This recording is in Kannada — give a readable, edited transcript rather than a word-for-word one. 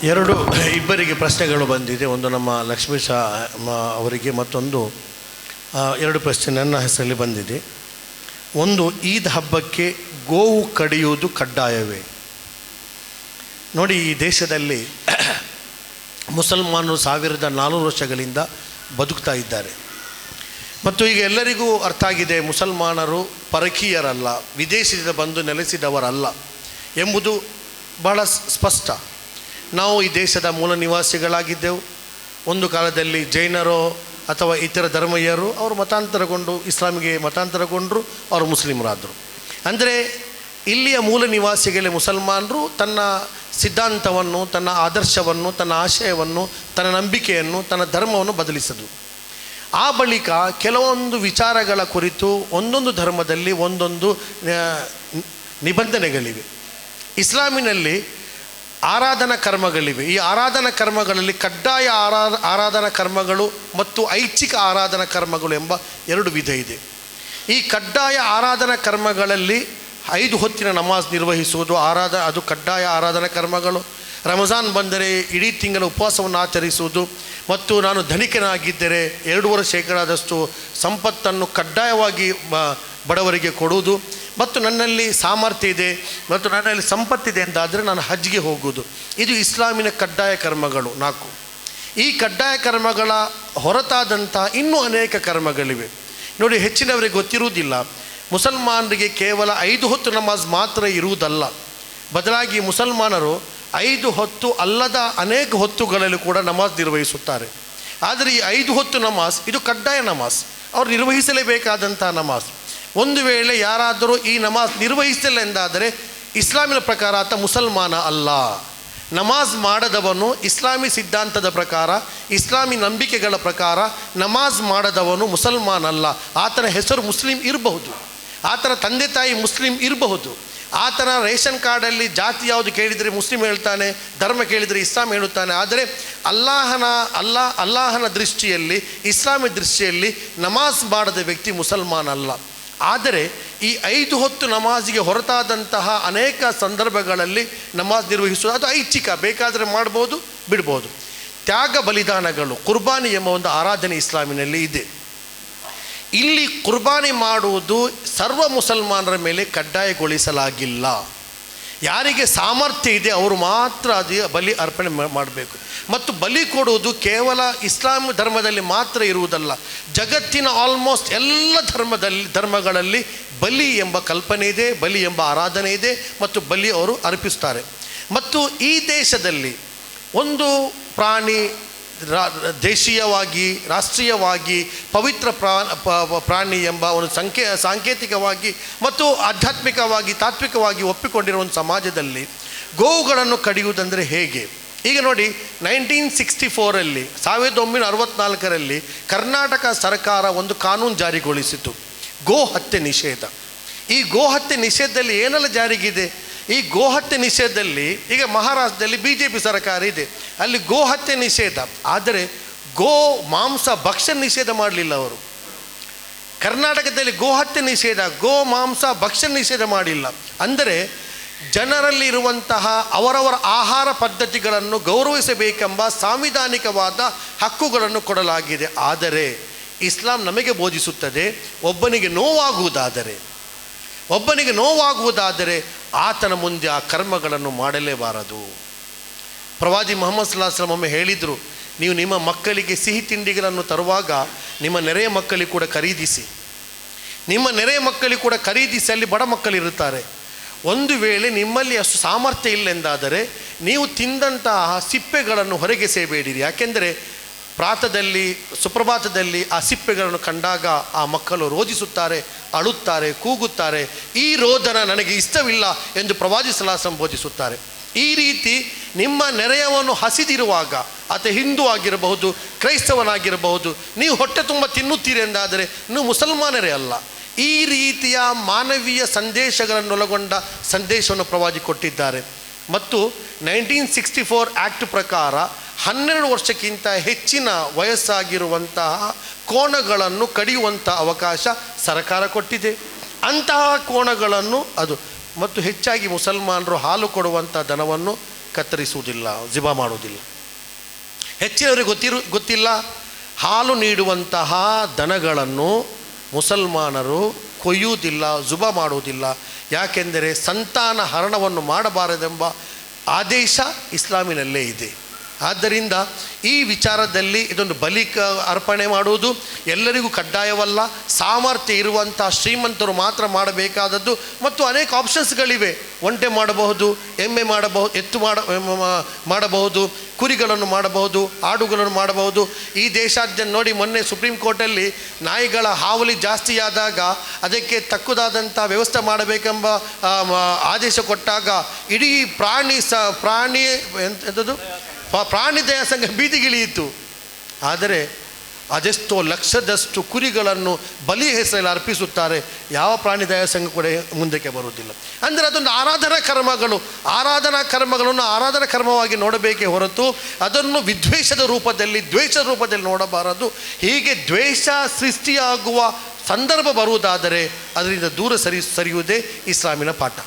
ಇಬ್ಬರಿಗೆ ಪ್ರಶ್ನೆಗಳು ಬಂದಿದೆ. ಒಂದು ನಮ್ಮ ಲಕ್ಷ್ಮೀಶ ಅವರಿಗೆ, ಮತ್ತೊಂದು 2 ಪ್ರಶ್ನೆ ನನ್ನ ಹೆಸರಲ್ಲಿ ಬಂದಿದೆ. ಒಂದು, ಈದ್ ಹಬ್ಬಕ್ಕೆ ಗೋವು ಕಡಿಯುವುದು ಕಡ್ಡಾಯವೇ? ನೋಡಿ, ಈ ದೇಶದಲ್ಲಿ ಮುಸಲ್ಮಾನರು 1400 ವರ್ಷಗಳಿಂದ ಬದುಕ್ತಾ ಇದ್ದಾರೆ. ಮತ್ತು ಈಗ ಎಲ್ಲರಿಗೂ ಅರ್ಥ ಆಗಿದೆ, ಮುಸಲ್ಮಾನರು ಪರಕೀಯರಲ್ಲ, ವಿದೇಶದಿಂದ ಬಂದು ನೆಲೆಸಿದವರಲ್ಲ ಎಂಬುದು ಬಹಳ ಸ್ಪಷ್ಟ. ನಾವು ಈ ದೇಶದ ಮೂಲ ನಿವಾಸಿಗಳಾಗಿದ್ದೆವು. ಒಂದು ಕಾಲದಲ್ಲಿ ಜೈನರೋ ಅಥವಾ ಇತರ ಧರ್ಮೀಯರು ಅವರು ಮತಾಂತರಗೊಂಡು ಇಸ್ಲಾಮಿಗೆ ಮತಾಂತರಗೊಂಡರು, ಅವರು ಮುಸ್ಲಿಮರಾದರು. ಅಂದರೆ ಇಲ್ಲಿಯ ಮೂಲ ನಿವಾಸಿಗಳೇ ಮುಸಲ್ಮಾನರು ತನ್ನ ಸಿದ್ಧಾಂತವನ್ನು, ತನ್ನ ಆದರ್ಶವನ್ನು, ತನ್ನ ಆಶಯವನ್ನು, ತನ್ನ ನಂಬಿಕೆಯನ್ನು, ತನ್ನ ಧರ್ಮವನ್ನು ಬದಲಿಸದು. ಆ ಬಳಿಕ ಕೆಲವೊಂದು ವಿಚಾರಗಳ ಕುರಿತು ಒಂದೊಂದು ಧರ್ಮದಲ್ಲಿ ಒಂದೊಂದು ನಿಬಂಧನೆಗಳಿವೆ. ಇಸ್ಲಾಮಿನಲ್ಲಿ ಆರಾಧನಾ ಕರ್ಮಗಳಿವೆ. ಈ ಆರಾಧನಾ ಕರ್ಮಗಳಲ್ಲಿ ಕಡ್ಡಾಯ ಆರಾಧನಾ ಕರ್ಮಗಳು ಮತ್ತು ಐಚ್ಛಿಕ ಆರಾಧನಾ ಕರ್ಮಗಳು ಎಂಬ 2 ವಿಧ ಇದೆ. ಈ ಕಡ್ಡಾಯ ಆರಾಧನಾ ಕರ್ಮಗಳಲ್ಲಿ 5 ಹೊತ್ತಿನ ನಮಾಜ್ ನಿರ್ವಹಿಸುವುದು ಅದು ಕಡ್ಡಾಯ ಆರಾಧನಾ ಕರ್ಮಗಳು. ರಂಜಾನ್ ಬಂದರೆ ಇಡೀ ತಿಂಗಳ ಉಪವಾಸವನ್ನು ಆಚರಿಸುವುದು, ಮತ್ತು ನಾನು ಧನಿಕನಾಗಿದ್ದರೆ 2.5% ಸಂಪತ್ತನ್ನು ಕಡ್ಡಾಯವಾಗಿ ಬಡವರಿಗೆ ಕೊಡುವುದು, ಮತ್ತು ನನ್ನಲ್ಲಿ ಸಾಮರ್ಥ್ಯ ಇದೆ ಮತ್ತು ನನ್ನಲ್ಲಿ ಸಂಪತ್ತಿದೆ ಎಂದಾದರೆ ನಾನು ಹಜ್ಗೆ ಹೋಗುವುದು. ಇದು ಇಸ್ಲಾಮಿನ ಕಡ್ಡಾಯ ಕರ್ಮಗಳು 4. ಈ ಕಡ್ಡಾಯ ಕರ್ಮಗಳ ಹೊರತಾದಂಥ ಇನ್ನೂ ಅನೇಕ ಕರ್ಮಗಳಿವೆ. ನೋಡಿ, ಹೆಚ್ಚಿನವರಿಗೆ ಗೊತ್ತಿರುವುದಿಲ್ಲ, ಮುಸಲ್ಮಾನರಿಗೆ ಕೇವಲ 5 ಹೊತ್ತು ನಮಾಜ್ ಮಾತ್ರ ಇರುವುದಲ್ಲ, ಬದಲಾಗಿ ಮುಸಲ್ಮಾನರು 5 ಹೊತ್ತು ಅಲ್ಲದ ಅನೇಕ ಹೊತ್ತುಗಳಲ್ಲಿ ಕೂಡ ನಮಾಜ್ ನಿರ್ವಹಿಸುತ್ತಾರೆ. ಆದರೆ ಈ 5 ಹೊತ್ತು ನಮಾಜ್ ಇದು ಕಡ್ಡಾಯ ನಮಾಜ್, ಅವರು ನಿರ್ವಹಿಸಲೇಬೇಕಾದಂಥ ನಮಾಜ್. ಒಂದು ವೇಳೆ ಯಾರಾದರೂ ಈ ನಮಾಜ್ ನಿರ್ವಹಿಸಲಿಲ್ಲ ಎಂದಾದರೆ ಇಸ್ಲಾಮಿನ ಪ್ರಕಾರ ಆತ ಮುಸಲ್ಮಾನ ಅಲ್ಲ. ನಮಾಜ್ ಮಾಡದವನು ಇಸ್ಲಾಮಿ ಸಿದ್ಧಾಂತದ ಪ್ರಕಾರ, ಇಸ್ಲಾಮಿ ನಂಬಿಕೆಗಳ ಪ್ರಕಾರ ನಮಾಜ್ ಮಾಡದವನು ಮುಸಲ್ಮಾನ ಅಲ್ಲ. ಆತನ ಹೆಸರು ಮುಸ್ಲಿಂ ಇರಬಹುದು, ಆತನ ತಂದೆ ತಾಯಿ ಮುಸ್ಲಿಂ ಇರಬಹುದು, ಆತನ ರೇಷನ್ ಕಾರ್ಡಲ್ಲಿ ಜಾತಿ ಯಾವುದು ಕೇಳಿದರೆ ಮುಸ್ಲಿಂ ಹೇಳ್ತಾನೆ, ಧರ್ಮ ಕೇಳಿದರೆ ಇಸ್ಲಾಂ ಹೇಳುತ್ತಾನೆ. ಆದರೆ ಅಲ್ಲಾಹನ ದೃಷ್ಟಿಯಲ್ಲಿ, ಇಸ್ಲಾಮಿ ದೃಷ್ಟಿಯಲ್ಲಿ ನಮಾಜ್ ಮಾಡದ ವ್ಯಕ್ತಿ ಮುಸಲ್ಮಾನ ಅಲ್ಲ. ಆದರೆ ಈ 5 ಹೊತ್ತು ನಮಾಜಿಗೆ ಹೊರತಾದಂತಹ ಅನೇಕ ಸಂದರ್ಭಗಳಲ್ಲಿ ನಮಾಜ್ ನಿರ್ವಹಿಸುವುದು ಅದು ಐಚ್ಛಿಕ, ಬೇಕಾದರೆ ಮಾಡ್ಬೋದು, ಬಿಡ್ಬೋದು. ತ್ಯಾಗ ಬಲಿದಾನಗಳು, ಕುರ್ಬಾನಿ ಎಂಬ ಒಂದು ಆರಾಧನೆ ಇಸ್ಲಾಮಿನಲ್ಲಿ ಇದೆ. ಇಲ್ಲಿ ಕುರ್ಬಾನಿ ಮಾಡುವುದು ಸರ್ವ ಮುಸಲ್ಮಾನರ ಮೇಲೆ ಕಡ್ಡಾಯಗೊಳಿಸಲಾಗಿಲ್ಲ. ಯಾರಿಗೆ ಸಾಮರ್ಥ್ಯ ಇದೆ ಅವರು ಮಾತ್ರ ಅದು ಬಲಿ ಅರ್ಪಣೆ ಮಾಡಬೇಕು. ಮತ್ತು ಬಲಿ ಕೊಡುವುದು ಕೇವಲ ಇಸ್ಲಾಂ ಧರ್ಮದಲ್ಲಿ ಮಾತ್ರ ಇರುವುದಲ್ಲ, ಜಗತ್ತಿನ ಆಲ್ಮೋಸ್ಟ್ ಎಲ್ಲ ಧರ್ಮಗಳಲ್ಲಿ ಬಲಿ ಎಂಬ ಕಲ್ಪನೆ ಇದೆ, ಬಲಿ ಎಂಬ ಆರಾಧನೆ ಇದೆ, ಮತ್ತು ಬಲಿ ಅವರು ಅರ್ಪಿಸ್ತಾರೆ. ಮತ್ತು ಈ ದೇಶದಲ್ಲಿ ಒಂದು ಪ್ರಾಣಿ ದೇಶೀಯವಾಗಿ, ರಾಷ್ಟ್ರೀಯವಾಗಿ ಪವಿತ್ರ ಪ್ರಾಣಿ ಎಂಬ ಒಂದು ಸಾಂಕೇತಿಕವಾಗಿ ಮತ್ತು ಆಧ್ಯಾತ್ಮಿಕವಾಗಿ, ತಾತ್ವಿಕವಾಗಿ ಒಪ್ಪಿಕೊಂಡಿರುವ ಒಂದು ಸಮಾಜದಲ್ಲಿ ಗೋವುಗಳನ್ನು ಕಡಿಯುವುದಂದರೆ ಹೇಗೆ? ಈಗ ನೋಡಿ, 1964ರಲ್ಲಿ 1964ರಲ್ಲಿ ಕರ್ನಾಟಕ ಸರ್ಕಾರ ಒಂದು ಕಾನೂನು ಜಾರಿಗೊಳಿಸಿತು, ಗೋ ಹತ್ಯೆ ನಿಷೇಧ. ಈ ಗೋ ಹತ್ಯೆ ನಿಷೇಧದಲ್ಲಿ ಏನೆಲ್ಲ ಜಾರಿಗಿದೆ? ಈ ಗೋಹತ್ಯೆ ನಿಷೇಧದಲ್ಲಿ ಈಗ ಮಹಾರಾಷ್ಟ್ರದಲ್ಲಿ BJP ಸರ್ಕಾರ ಇದೆ, ಅಲ್ಲಿ ಗೋಹತ್ಯೆ ನಿಷೇಧ. ಆದರೆ ಗೋ ಮಾಂಸ ಭಕ್ಷ್ಯ ನಿಷೇಧ ಮಾಡಲಿಲ್ಲ ಅವರು. ಕರ್ನಾಟಕದಲ್ಲಿ ಗೋಹತ್ಯೆ ನಿಷೇಧ, ಗೋ ಮಾಂಸ ಭಕ್ಷ್ಯ ನಿಷೇಧ ಮಾಡಿಲ್ಲ. ಅಂದರೆ ಜನರಲ್ಲಿ ಇರುವಂತಹ ಅವರವರ ಆಹಾರ ಪದ್ಧತಿಗಳನ್ನು ಗೌರವಿಸಬೇಕೆಂಬ ಸಾಂವಿಧಾನಿಕವಾದ ಹಕ್ಕುಗಳನ್ನು ಕೊಡಲಾಗಿದೆ. ಆದರೆ ಇಸ್ಲಾಂ ನಮಗೆ ಬೋಧಿಸುತ್ತದೆ, ಒಬ್ಬನಿಗೆ ನೋವಾಗುವುದಾದರೆ ಆತನ ಮುಂದೆ ಆ ಕರ್ಮಗಳನ್ನು ಮಾಡಲೇಬಾರದು. ಪ್ರವಾದಿ ಮುಹಮ್ಮದ್ ಸಲ್ಲಲ್ಲಾಹು ಅಲೈಹಿ ವಸಲ್ಲಂ ಒಮ್ಮೆ ಹೇಳಿದರು, ನೀವು ನಿಮ್ಮ ಮಕ್ಕಳಿಗೆ ಸಿಹಿ ತಿಂಡಿಗಳನ್ನು ತರುವಾಗ ನಿಮ್ಮ ನೆರೆಯ ಮಕ್ಕಳಿಗೆ ಕೂಡ ಖರೀದಿಸಿ, ಅಲ್ಲಿ ಬಡ ಮಕ್ಕಳಿರುತ್ತಾರೆ. ಒಂದು ವೇಳೆ ನಿಮ್ಮಲ್ಲಿ ಅಷ್ಟು ಸಾಮರ್ಥ್ಯ ಇಲ್ಲೆಂದಾದರೆ ನೀವು ತಿಂದಂತಹ ಸಿಪ್ಪೆಗಳನ್ನು ಹೊರಗೆಸೆಯಬೇಡಿರಿ. ಯಾಕೆಂದರೆ ಸುಪ್ರಭಾತದಲ್ಲಿ ಆ ಸಿಪ್ಪೆಗಳನ್ನು ಕಂಡಾಗ ಆ ಮಕ್ಕಳು ರೋಧಿಸುತ್ತಾರೆ, ಅಳುತ್ತಾರೆ, ಕೂಗುತ್ತಾರೆ. ಈ ರೋದನ ನನಗೆ ಇಷ್ಟವಿಲ್ಲ ಎಂದು ಪ್ರವಾದಿ ಸಲ್ಲಲ್ಲಾಹು ಅಲೈಹಿ ವಸಲ್ಲಂ ಬೋಧಿಸುತ್ತಾರೆ. ಈ ರೀತಿ ನಿಮ್ಮ ನೆರೆಯವನು ಹಸಿದಿರುವಾಗ, ಆತ ಹಿಂದೂ ಆಗಿರಬಹುದು, ಕ್ರೈಸ್ತವನಾಗಿರಬಹುದು, ನೀವು ಹೊಟ್ಟೆ ತುಂಬ ತಿನ್ನುತ್ತೀರಿ ಎಂದಾದರೆ ನೀವು ಮುಸಲ್ಮಾನರೇ ಅಲ್ಲ. ಈ ರೀತಿಯ ಮಾನವೀಯ ಸಂದೇಶಗಳನ್ನೊಳಗೊಂಡ ಸಂದೇಶವನ್ನು ಪ್ರವಾದಿ ಕೊಟ್ಟಿದ್ದಾರೆ. ಮತ್ತು 1964 ಆ್ಯಕ್ಟ್ ಪ್ರಕಾರ 12 ವರ್ಷಕ್ಕಿಂತ ಹೆಚ್ಚಿನ ವಯಸ್ಸಾಗಿರುವಂತಹ ಕೋಣಗಳನ್ನು ಕಡಿಯುವಂಥ ಅವಕಾಶ ಸರ್ಕಾರ ಕೊಟ್ಟಿದೆ. ಅಂತಹ ಕೋಣಗಳನ್ನು ಮತ್ತು ಹೆಚ್ಚಾಗಿ ಮುಸಲ್ಮಾನರು ಹಾಲು ಕೊಡುವಂಥ ದನವನ್ನು ಕತ್ತರಿಸುವುದಿಲ್ಲ, ಜಿಬಾ ಮಾಡುವುದಿಲ್ಲ. ಹೆಚ್ಚಿನವರಿಗೆ ಗೊತ್ತಿಲ್ಲ, ಹಾಲು ನೀಡುವಂತಹ ದನಗಳನ್ನು ಮುಸಲ್ಮಾನರು ಕೊಯ್ಯುವುದಿಲ್ಲ, ಜುಬಾ ಮಾಡುವುದಿಲ್ಲ. ಯಾಕೆಂದರೆ ಸಂತಾನ ಹರಣವನ್ನು ಮಾಡಬಾರದೆಂಬ ಆದೇಶ ಇಸ್ಲಾಮಿನಲ್ಲೇ ಇದೆ. ಆದ್ದರಿಂದ ಈ ವಿಚಾರದಲ್ಲಿ ಇದೊಂದು ಬಲಿ ಅರ್ಪಣೆ ಮಾಡುವುದು ಎಲ್ಲರಿಗೂ ಕಡ್ಡಾಯವಲ್ಲ. ಸಾಮರ್ಥ್ಯ ಇರುವಂಥ ಶ್ರೀಮಂತರು ಮಾತ್ರ ಮಾಡಬೇಕಾದದ್ದು. ಮತ್ತು ಅನೇಕ ಆಪ್ಷನ್ಸ್ಗಳಿವೆ. ಒಂಟೆ ಮಾಡಬಹುದು, ಎಮ್ಮೆ ಮಾಡಬಹುದು, ಎತ್ತು ಮಾಡಬಹುದು, ಕುರಿಗಳನ್ನು ಮಾಡಬಹುದು, ಆಡುಗಳನ್ನು ಮಾಡಬಹುದು. ಈ ದೇಶಾದ್ಯಂತ ನೋಡಿ, ಮೊನ್ನೆ ಸುಪ್ರೀಂ ಕೋರ್ಟಲ್ಲಿ ನಾಯಿಗಳ ಹಾವಳಿ ಜಾಸ್ತಿಯಾದಾಗ ಅದಕ್ಕೆ ತಕ್ಕುದಾದಂಥ ವ್ಯವಸ್ಥೆ ಮಾಡಬೇಕೆಂಬ ಆದೇಶ ಕೊಟ್ಟಾಗ ಇಡೀ ಪ್ರಾಣಿ ದಯಾ ಸಂಘ ಬೀದಿಗಿಳಿಯಿತು. ಆದರೆ ಅದೆಷ್ಟೋ ಲಕ್ಷದಷ್ಟು ಕುರಿಗಳನ್ನು ಬಲಿ ಹೆಸರಲ್ಲಿ ಅರ್ಪಿಸುತ್ತಾರೆ. ಯಾವ ಪ್ರಾಣಿ ದಯಾ ಸಂಘ ಕೂಡ ಮುಂದಕ್ಕೆ ಬರುವುದಿಲ್ಲ. ಅಂದರೆ ಅದೊಂದು ಆರಾಧನಾ ಕರ್ಮಗಳನ್ನು ಆರಾಧನಾ ಕರ್ಮವಾಗಿ ನೋಡಬೇಕೇ ಹೊರತು ಅದನ್ನು ವಿದ್ವೇಷದ ರೂಪದಲ್ಲಿ ನೋಡಬಾರದು. ಹೀಗೆ ದ್ವೇಷ ಸೃಷ್ಟಿಯಾಗುವ ಸಂದರ್ಭ ಬರುವುದಾದರೆ ಅದರಿಂದ ದೂರ ಸರಿಯುವುದೇ ಇಸ್ಲಾಮಿನ ಪಾಠ.